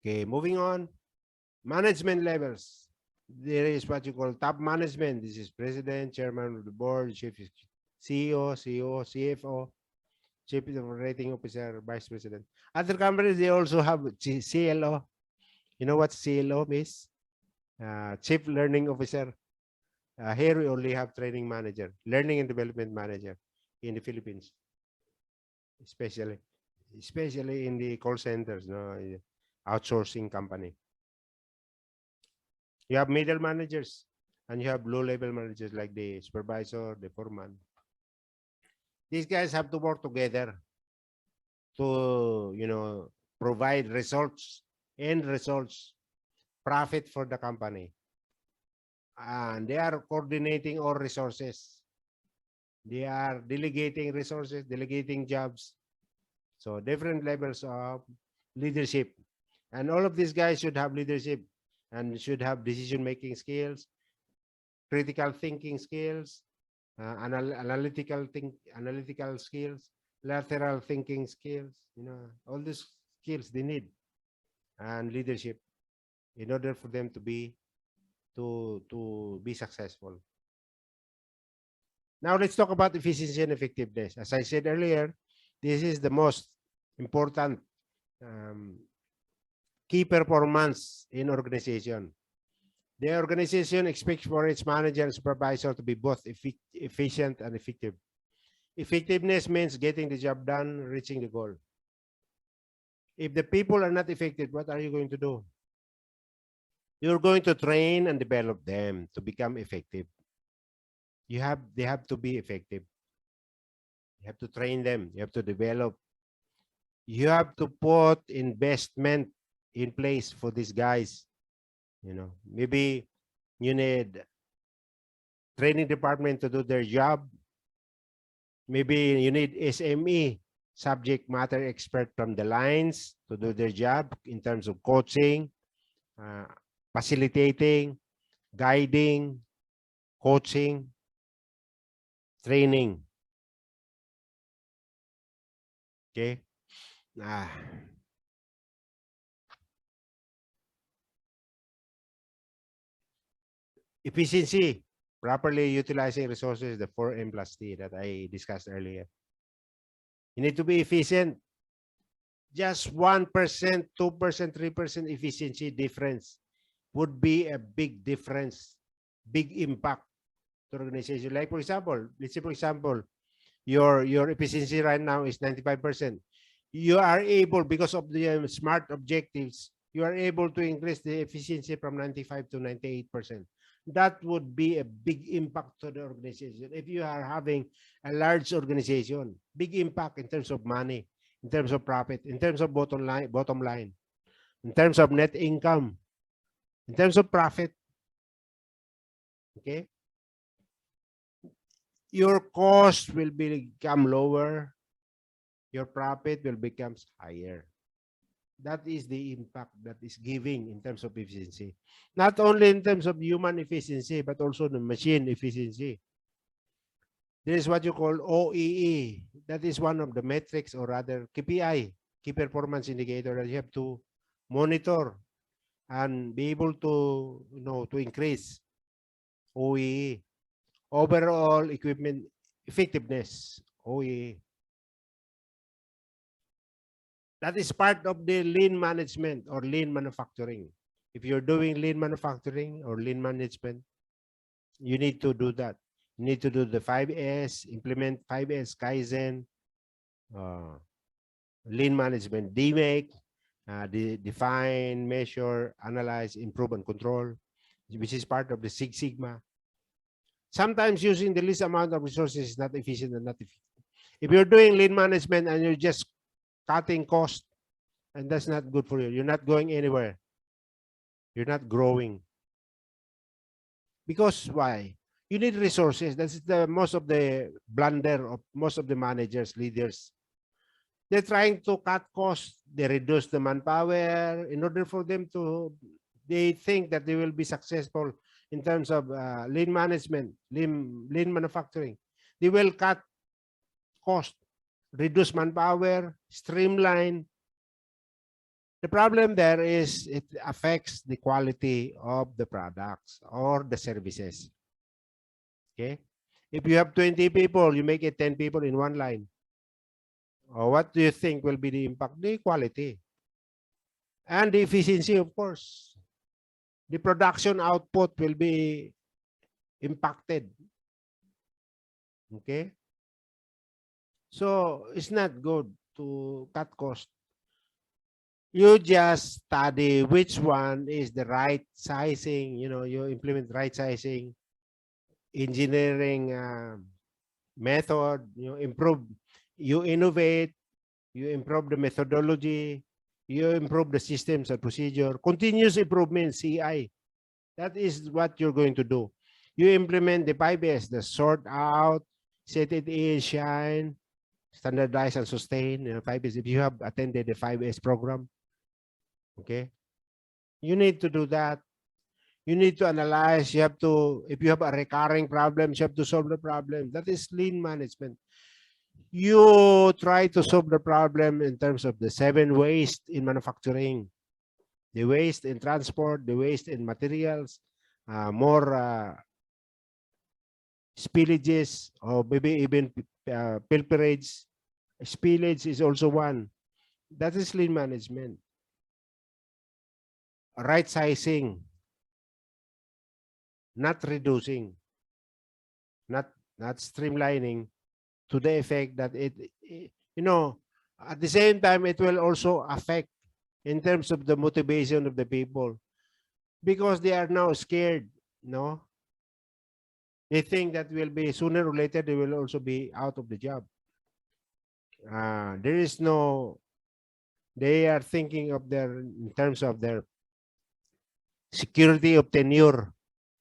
Okay, moving on. Management levels. There is what you call top management. This is president, chairman of the board, chief CEO, CFO, chief operating officer, vice president. Other companies, they also have CLO. You know what CLO means? Chief learning officer. Here we only have training manager, learning and development manager in the Philippines, especially in the call centers, no, outsourcing company. You have middle managers and you have low level managers like the supervisor, the foreman. These guys have to work together to, provide results, end results, profit for the company. And they are coordinating all resources. They are delegating resources, delegating jobs. So different levels of leadership. And all of these guys should have leadership and should have decision-making skills, critical thinking skills, analytical skills, lateral thinking skills, all these skills they need, and leadership in order for them to be successful. Now let's talk about efficiency and effectiveness. As I said earlier, this is the most important key performance in organization. The organization expects for its manager and supervisor to be both efficient and effective. Effectiveness means getting the job done, reaching the goal. If the people are not effective, what are you going to do? You're going to train and develop them to become effective. They have to be effective. You have to train them. You have to develop. You have to put investment in place for these guys. Maybe you need training department to do their job. Maybe you need SME, subject matter expert from the lines, to do their job in terms of coaching, facilitating, guiding, coaching, training. Okay. Efficiency, properly utilizing resources, the 4M plus T that I discussed earlier. You need to be efficient. Just 1%, 2%, 3% efficiency difference would be a big difference, big impact to organization. Like for example, let's say for example, your efficiency right now is 95%. You are able, because of the smart objectives, you are able to increase the efficiency from 95 to 98%. That would be a big impact to the organization. If you are having a large organization, big impact in terms of money, in terms of profit, in terms of bottom line, in terms of net income, in terms of profit. Okay. Your cost will become lower. Your profit will become higher. That is the impact that is giving in terms of efficiency. Not only in terms of human efficiency, but also the machine efficiency. There is what you call OEE. That is one of the metrics, or rather KPI, key performance indicator, that you have to monitor and be able to, to increase OEE. Overall equipment effectiveness, OEE. That is part of the lean management or lean manufacturing. If you're doing lean manufacturing or lean management, you need to do that. You need to do the 5S, implement 5S Kaizen, lean management, DMAIC, define, measure, analyze, improve, and control, which is part of the Six Sigma. Sometimes using the least amount of resources is not efficient and not effective. If you're doing lean management and you're just cutting cost, and that's not good for you. You're not going anywhere. You're not growing. Because why? You need resources. That's the most of the blunder of most of the managers, leaders. They're trying to cut costs. They reduce the manpower in order for them to, they think that they will be successful in terms of lean management, lean manufacturing. They will cut cost, reduce manpower, streamline, The problem there is it affects the quality of the products or the services. Okay. If you have 20 people, you make it 10 people in one line. Or what do you think will be the impact? The quality and the efficiency, of course. The production output will be impacted. Okay. So it's not good to cut cost. You just study which one is the right sizing. You implement right sizing, engineering method. You innovate, you improve the methodology, you improve the systems and procedure. Continuous improvement, CI. That is what you're going to do. You implement the 5S, the sort out, set it in, shine, standardize and sustain. 5S. If you have attended the 5S program, okay, you need to do that. You need to analyze. You have to, if you have a recurring problem, you have to solve the problem. That is lean management. You try to solve the problem in terms of the 7 waste in manufacturing, the waste in transport, the waste in materials, more spillages, or maybe even pilferage. Spillage is also one. That is lean management. Right sizing, not reducing, not streamlining to the effect that at the same time, it will also affect in terms of the motivation of the people, because they are now scared. No, they think that will be sooner or later they will also be out of the job. There is no, they are thinking of their, in terms of their security of tenure.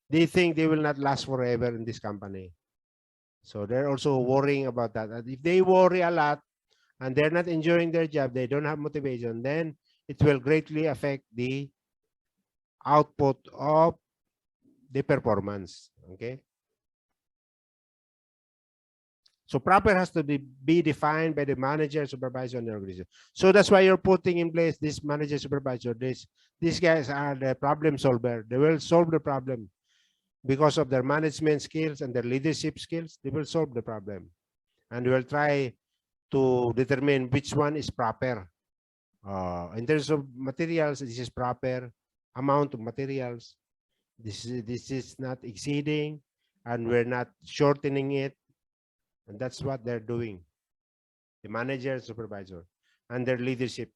They think they will not last forever in this company. So they're also worrying about that. And if they worry a lot and they're not enjoying their job, they don't have motivation, then it will greatly affect the output of the performance. Okay. So proper has to be defined by the manager, supervisor, and the organization. So that's why you're putting in place this manager, supervisor. These guys are the problem solver. They will solve the problem because of their management skills and their leadership skills. They will solve the problem, and we will try to determine which one is proper. In terms of materials, this is proper amount of materials. This is not exceeding, and we're not shortening it. And that's what they're doing, the manager, supervisor, and their leadership.